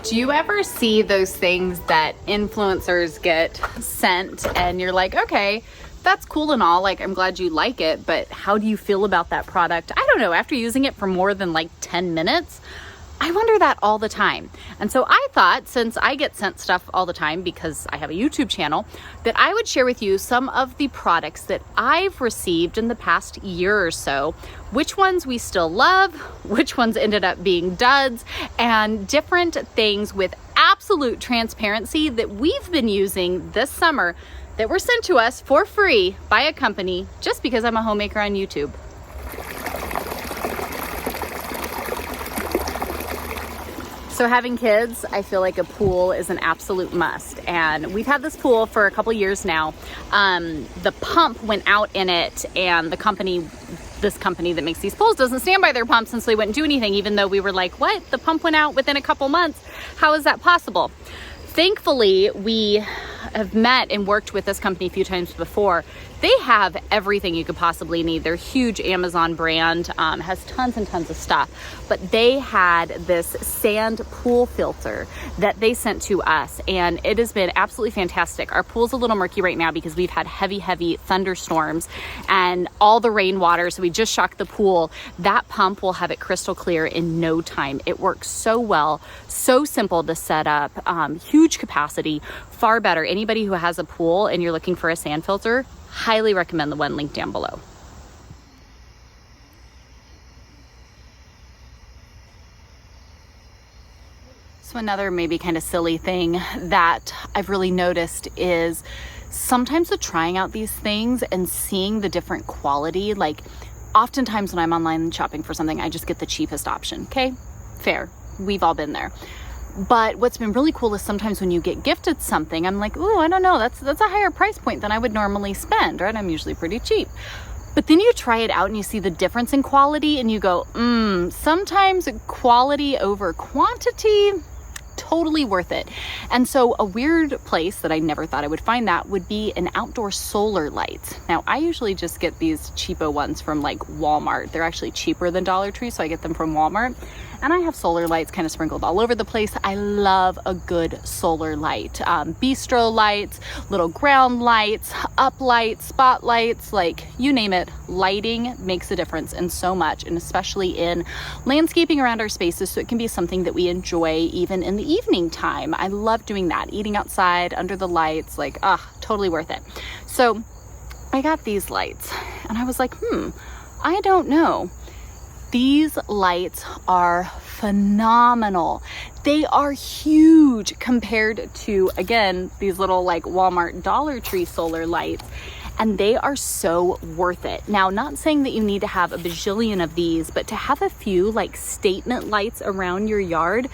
Do you ever see those things that influencers get sent and you're like, okay, that's cool and all, like I'm glad you like it, but how do you feel about that product? I don't know, after using it for more than like 10 minutes, I wonder that all the time. And so I thought, since I get sent stuff all the time because I have a YouTube channel, that I would share with you some of the products that I've received in the past year or so, which ones we still love, which ones ended up being duds, and different things with absolute transparency that we've been using this summer that were sent to us for free by a company just because I'm a homemaker on YouTube. So having kids, I feel like a pool is an absolute must. And we've had this pool for a couple years now. The pump went out in it, and this company that makes these pools doesn't stand by their pumps, and so they wouldn't do anything, even though we were like, what? The pump went out within a couple months. How is that possible? Thankfully, we have met and worked with this company a few times before. They have everything you could possibly need. They're a huge Amazon brand, has tons and tons of stuff. But they had this sand pool filter that they sent to us, and it has been absolutely fantastic. Our pool's a little murky right now because we've had heavy thunderstorms and all the rainwater, so we just shocked the pool. That pump will have it crystal clear in no time. It works so well, so simple to set up, huge capacity, far better. Anybody who has a pool and you're looking for a sand filter, highly recommend the one linked down below. So another maybe kind of silly thing that I've really noticed is sometimes with trying out these things and seeing the different quality, like oftentimes when I'm online shopping for something, I just get the cheapest option. Okay, fair. We've all been there. But what's been really cool is sometimes when you get gifted something, I'm like, ooh, I don't know, that's a higher price point than I would normally spend, right? I'm usually pretty cheap. But then you try it out and you see the difference in quality and you go, sometimes quality over quantity, totally worth it. And so a weird place that I never thought I would find that would be an outdoor solar light. Now, I usually just get these cheapo ones from like Walmart. They're actually cheaper than Dollar Tree, so I get them from Walmart. And I have solar lights kind of sprinkled all over the place. I love a good solar light. Bistro lights, little ground lights, up lights, spotlights, like you name it. Lighting makes a difference in so much, and especially in landscaping around our spaces, so it can be something that we enjoy even in the evening time. I love doing that, eating outside under the lights, like, totally worth it. So I got these lights and I was like, I don't know. These lights are phenomenal. They are huge compared to, again, these little like Walmart Dollar Tree solar lights, and they are so worth it. Now, not saying that you need to have a bajillion of these, but to have a few like statement lights around your yard,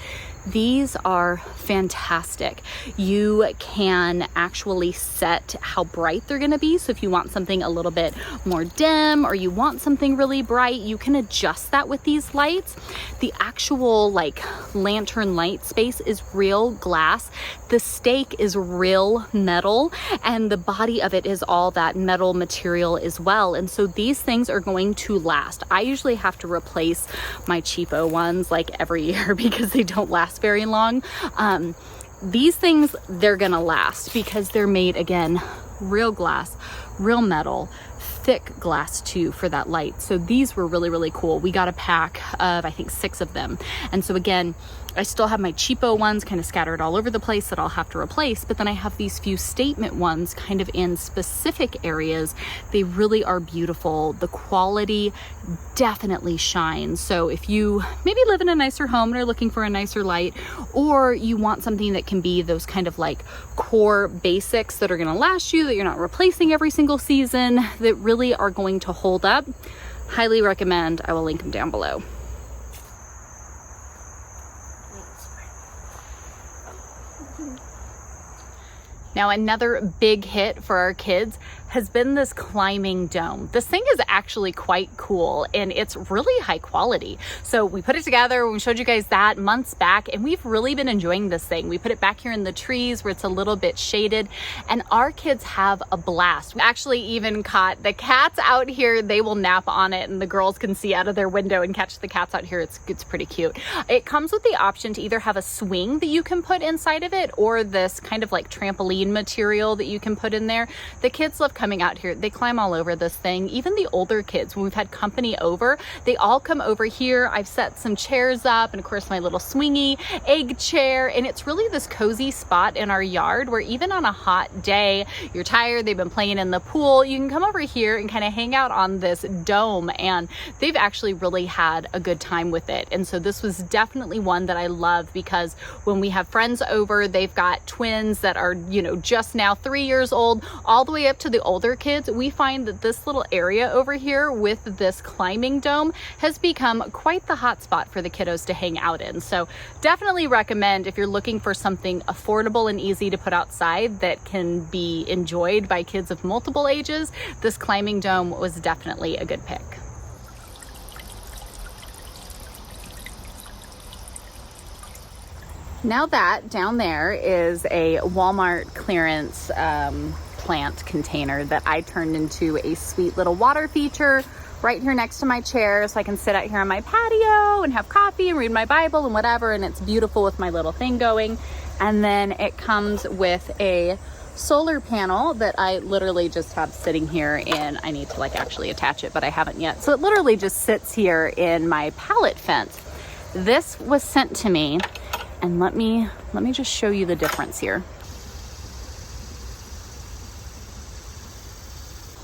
these are fantastic. You can actually set how bright they're gonna be. So if you want something a little bit more dim or you want something really bright, you can adjust that with these lights. The actual like lantern light space is real glass. The stake is real metal, and the body of it is all that metal material as well. And so these things are going to last. I usually have to replace my cheapo ones like every year because they don't last very long. These things, they're gonna last because they're made, again, real glass, real metal, thick glass too for that light. So these were really, really cool. We got a pack of, I think, 6 of them. And so again, I still have my cheapo ones kind of scattered all over the place that I'll have to replace, but then I have these few statement ones kind of in specific areas. They really are beautiful. The quality definitely shines. So if you maybe live in a nicer home and are looking for a nicer light, or you want something that can be those kind of like core basics that are going to last you, that you're not replacing every single season, that really are going to hold up, highly recommend. I will link them down below. Now, another big hit for our kids, has been this climbing dome. This thing is actually quite cool and it's really high quality. So we put it together, we showed you guys that months back, and we've really been enjoying this thing. We put it back here in the trees where it's a little bit shaded, and our kids have a blast. We actually even caught the cats out here. They will nap on it and the girls can see out of their window and catch the cats out here. It's pretty cute. It comes with the option to either have a swing that you can put inside of it or this kind of like trampoline material that you can put in there. The kids love coming out here. They climb all over this thing. Even the older kids, when we've had company over, they all come over here. I've set some chairs up and of course my little swingy egg chair, and it's really this cozy spot in our yard where even on a hot day, you're tired, they've been playing in the pool, you can come over here and kind of hang out on this dome, and they've actually really had a good time with it. And so this was definitely one that I love because when we have friends over, they've got twins that are, you know, just now 3 years old, all the way up to the older kids. We find that this little area over here with this climbing dome has become quite the hot spot for the kiddos to hang out in. So definitely recommend, if you're looking for something affordable and easy to put outside that can be enjoyed by kids of multiple ages, this climbing dome was definitely a good pick. Now that down there is a Walmart clearance plant container that I turned into a sweet little water feature right here next to my chair, so I can sit out here on my patio and have coffee and read my Bible and whatever, and it's beautiful with my little thing going. And then it comes with a solar panel that I literally just have sitting here, and I need to like actually attach it, but I haven't yet. So it literally just sits here in my pallet fence. This was sent to me, and let me just show you the difference here.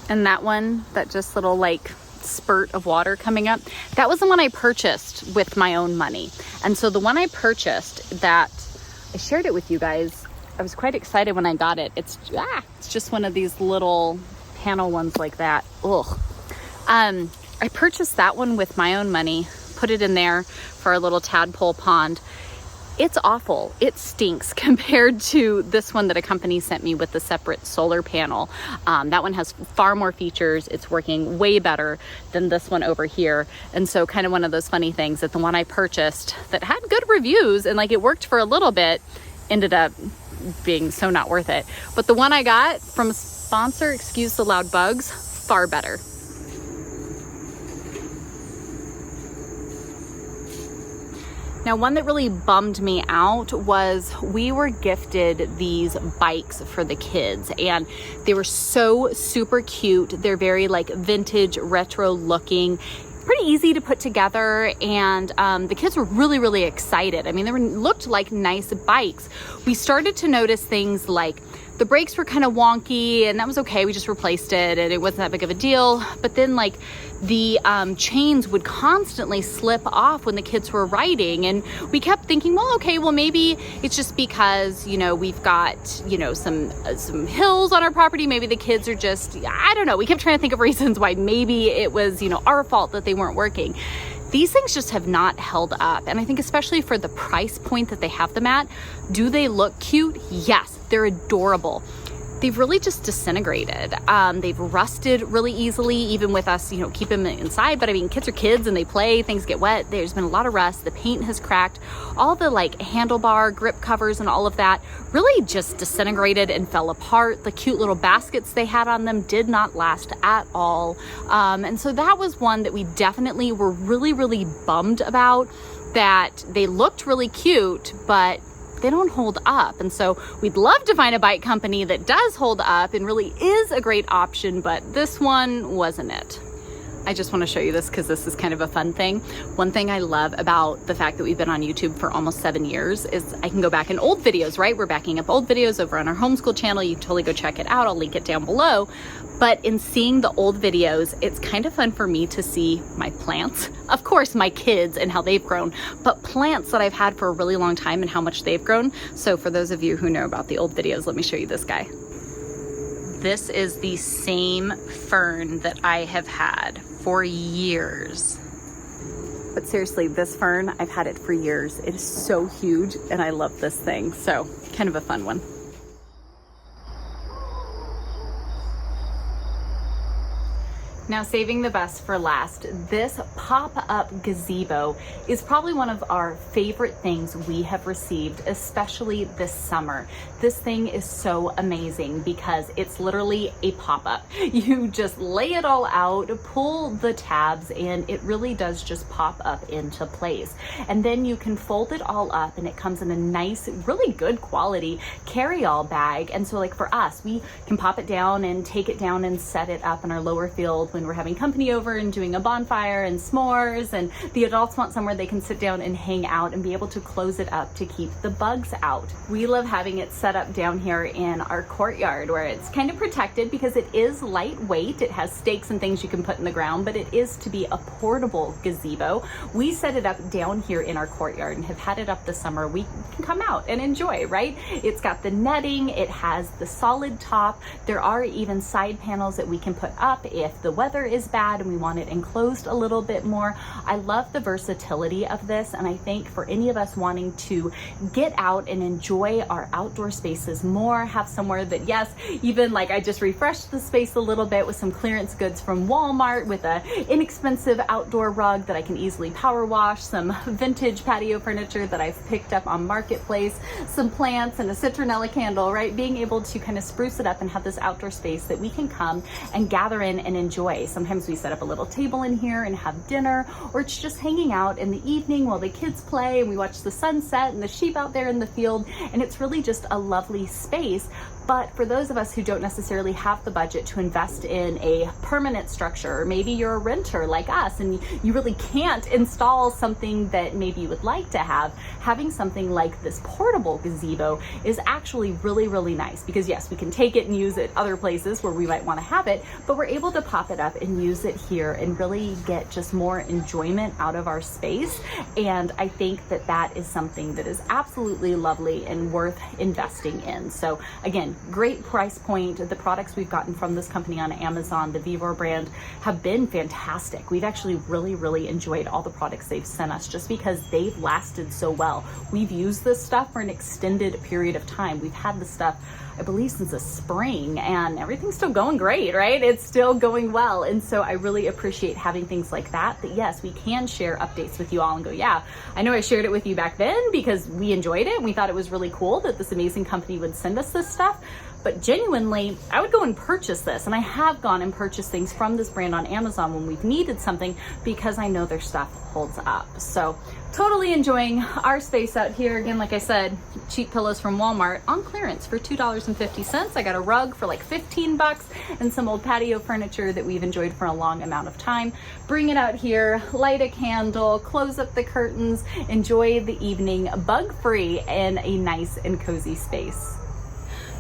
And that one, that just little like spurt of water coming up, that was the one I purchased with my own money. And so the one I purchased, that I shared it with you guys, I was quite excited when I got it. It's just one of these little panel ones like that. Ugh. I purchased that one with my own money, put it in there for a little tadpole pond. It's awful. It stinks compared to this one that a company sent me with the separate solar panel. That one has far more features. It's working way better than this one over here. And so kind of one of those funny things that the one I purchased that had good reviews and like it worked for a little bit ended up being so not worth it. But the one I got from a sponsor, excuse the loud bugs, far better. Now, one that really bummed me out was we were gifted these bikes for the kids, and they were so super cute. They're very like vintage, retro looking, pretty easy to put together, and the kids were really, really excited. I mean, looked like nice bikes. We started to notice things like the brakes were kind of wonky, and that was okay. We just replaced it and it wasn't that big of a deal. But then like the chains would constantly slip off when the kids were riding, and we kept thinking, well, okay, well maybe it's just because, you know, we've got, you know, some hills on our property. Maybe the kids are just, I don't know. We kept trying to think of reasons why maybe it was, you know, our fault that they weren't working. These things just have not held up. And I think especially for the price point that they have them at, do they look cute? Yes, they're adorable. They've really just disintegrated. They've rusted really easily, even with us, you know, keep them inside. But I mean, kids are kids and they play, things get wet. There's been a lot of rust. The paint has cracked. All the like handlebar grip covers and all of that really just disintegrated and fell apart. The cute little baskets they had on them did not last at all. And so that was one that we definitely were really, really bummed about, that they looked really cute, but they don't hold up. And so we'd love to find a bike company that does hold up and really is a great option, but this one wasn't it. I just want to show you this because this is kind of a fun thing. One thing I love about the fact that we've been on YouTube for almost 7 years is I can go back in old videos, right? We're backing up old videos over on our homeschool channel. You can totally go check it out. I'll link it down below. But in seeing the old videos, it's kind of fun for me to see my plants, of course, my kids and how they've grown, but plants that I've had for a really long time and how much they've grown. So for those of you who know about the old videos, let me show you this guy. This is the same fern that I have had for years. But seriously, this fern, I've had it for years. It is so huge and I love this thing. So kind of a fun one. Now, saving the best for last, this pop-up gazebo is probably one of our favorite things we have received, especially this summer. This thing is so amazing because it's literally a pop-up. You just lay it all out, pull the tabs, and it really does just pop up into place. And then you can fold it all up, and it comes in a nice, really good quality carry-all bag. And so like for us, we can pop it down and take it down and set it up in our lower field when we're having company over and doing a bonfire and s'mores, and the adults want somewhere they can sit down and hang out and be able to close it up to keep the bugs out. We love having it set up down here in our courtyard where it's kind of protected because it is lightweight. It has stakes and things you can put in the ground, but it is to be a portable gazebo. We set it up down here in our courtyard and have had it up this summer. We can come out and enjoy, right? It's got the netting, it has the solid top. There are even side panels that we can put up if the weather is bad and we want it enclosed a little bit more. I love the versatility of this, and I think for any of us wanting to get out and enjoy our outdoor spaces more, have somewhere that, yes, even like I just refreshed the space a little bit with some clearance goods from Walmart with a inexpensive outdoor rug that I can easily power wash, some vintage patio furniture that I've picked up on Marketplace, some plants and a citronella candle, right? Being able to kind of spruce it up and have this outdoor space that we can come and gather in and enjoy. Sometimes we set up a little table in here and have dinner, or it's just hanging out in the evening while the kids play and we watch the sunset and the sheep out there in the field, and it's really just a lovely space. But for those of us who don't necessarily have the budget to invest in a permanent structure, or maybe you're a renter like us and you really can't install something that maybe you would like to have, having something like this portable gazebo is actually really, really nice because yes, we can take it and use it other places where we might want to have it, but we're able to pop it up and use it here and really get just more enjoyment out of our space. And I think that that is something that is absolutely lovely and worth investing in. So again, great price point. The products we've gotten from this company on Amazon, the Vivor brand, have been fantastic. We've actually really enjoyed all the products they've sent us just because they've lasted so well. We've used this stuff for an extended period of time. We've had this stuff, I believe, since the spring, and everything's still going great, right? It's still going well. And so I really appreciate having things like that, yes, we can share updates with you all and go, yeah, I know I shared it with you back then because we enjoyed it. We thought it was really cool that this amazing company would send us this stuff. But genuinely, I would go and purchase this. And I have gone and purchased things from this brand on Amazon when we've needed something because I know their stuff holds up. So totally enjoying our space out here. Again, like I said, cheap pillows from Walmart on clearance for $2.50. I got a rug for like 15 bucks and some old patio furniture that we've enjoyed for a long amount of time. Bring it out here, light a candle, close up the curtains, enjoy the evening bug-free in a nice and cozy space.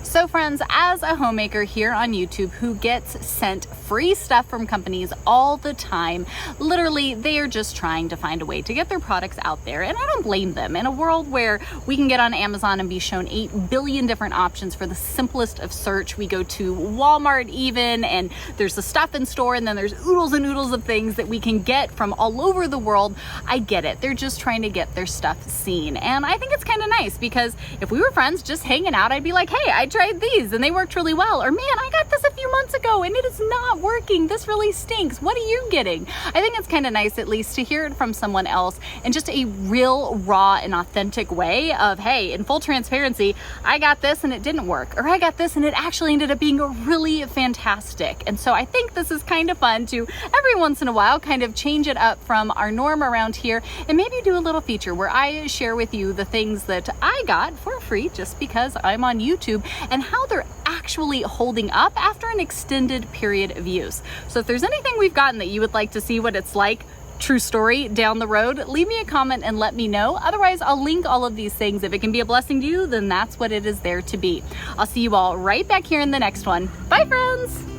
So friends, as a homemaker here on YouTube who gets sent free stuff from companies all the time, literally they are just trying to find a way to get their products out there, and I don't blame them. In a world where we can get on Amazon and be shown 8 billion different options for the simplest of search, we go to Walmart even, and there's the stuff in store, and then there's oodles and oodles of things that we can get from all over the world. I get it. They're just trying to get their stuff seen, and I think it's kind of nice because if we were friends just hanging out, I'd be like, hey, I tried these and they worked really well, or man, I got this a few months ago and it is not working, this really stinks, what are you getting? I think it's kind of nice at least to hear it from someone else in just a real, raw and authentic way of, hey, in full transparency, I got this and it didn't work, or I got this and it actually ended up being really fantastic. And so I think this is kind of fun to every once in a while kind of change it up from our norm around here and maybe do a little feature where I share with you the things that I got for free just because I'm on YouTube and how they're actually holding up after an extended period of use. So if there's anything we've gotten that you would like to see what it's like, true story, down the road, leave me a comment and let me know. Otherwise, I'll link all of these things. If it can be a blessing to you, then that's what it is there to be. I'll see you all right back here in the next one. Bye, friends.